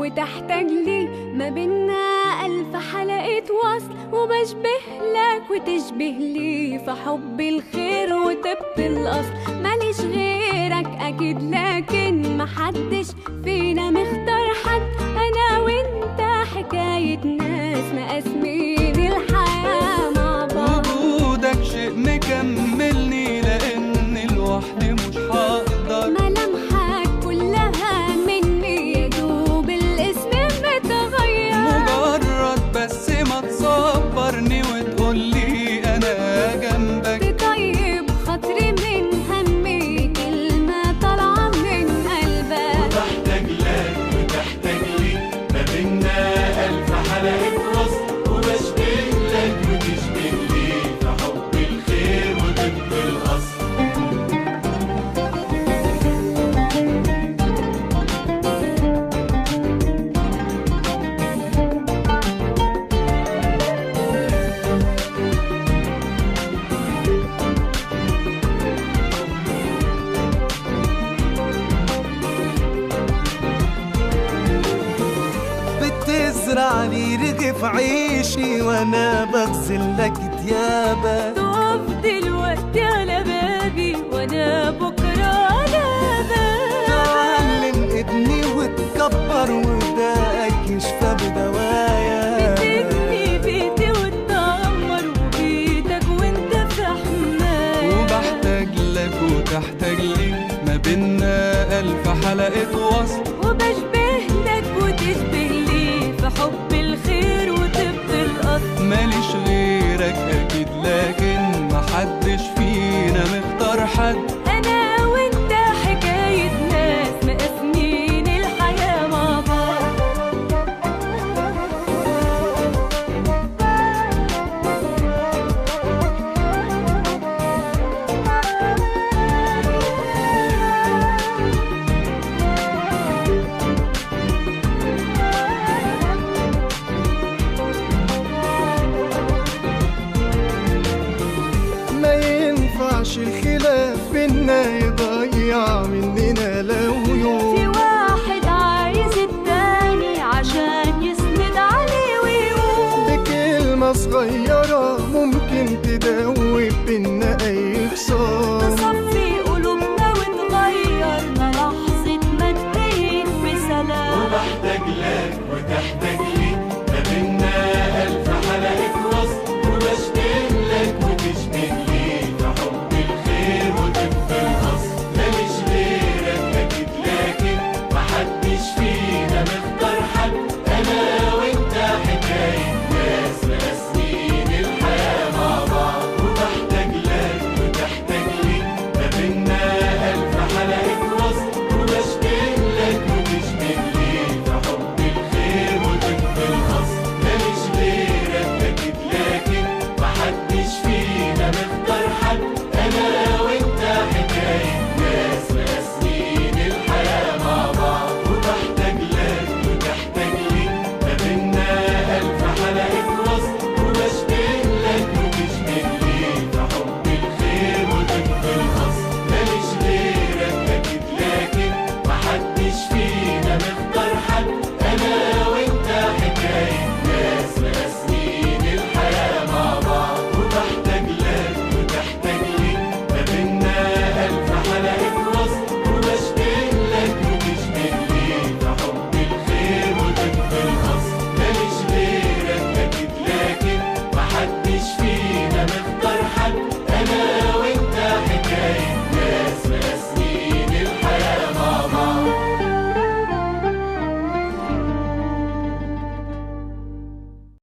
وتحتاج لي، ما بينا ألف حلقة وصل، وبشبه لك وتشبه لي في حب الخير وطب الأصل. ماليش غيرك أكيد لكن محدش فينا مختار حد، أنا وإنت حكاية ناس مقاسمين الحياة مع بعض. وجودك شيء مكملني لأني لوحدي مش هقدر. ملامحك كلها مني يا دوب الاسم متغير، مجرد بس ما تصبرني وتقولي أنا جنبك. تطيب خاطري من همي كلمة طالعة من قلبك. وبحتاج لك وتحتاج لي، ما بينا ألف حلقة وصل، وبشبه لك وتشبه لي في حب الخير وطب الأصل. بتزرع لي رغف عيشي وانا بغسل لك تيابك. تقف دلوقتي على بابي وانا بكرة على بابك. تعلم ابني وتكبر وداك يشفى بدوايا. بتبني بيتي وتدمر وبيتك وانت في حماية. وبحتاج لك وتحتاج لي، ما بينا ألف حلقة وصل، وبشبه لك وتشبه لي في حب الخير وطب الأصل. ماليش غيرك أكيد لكن محدش فينا مختار حد، أنا وأنت حكاية ناس مقاسمين الحياة مع بعض. ما ينفعش الخلاف بينا يضيع من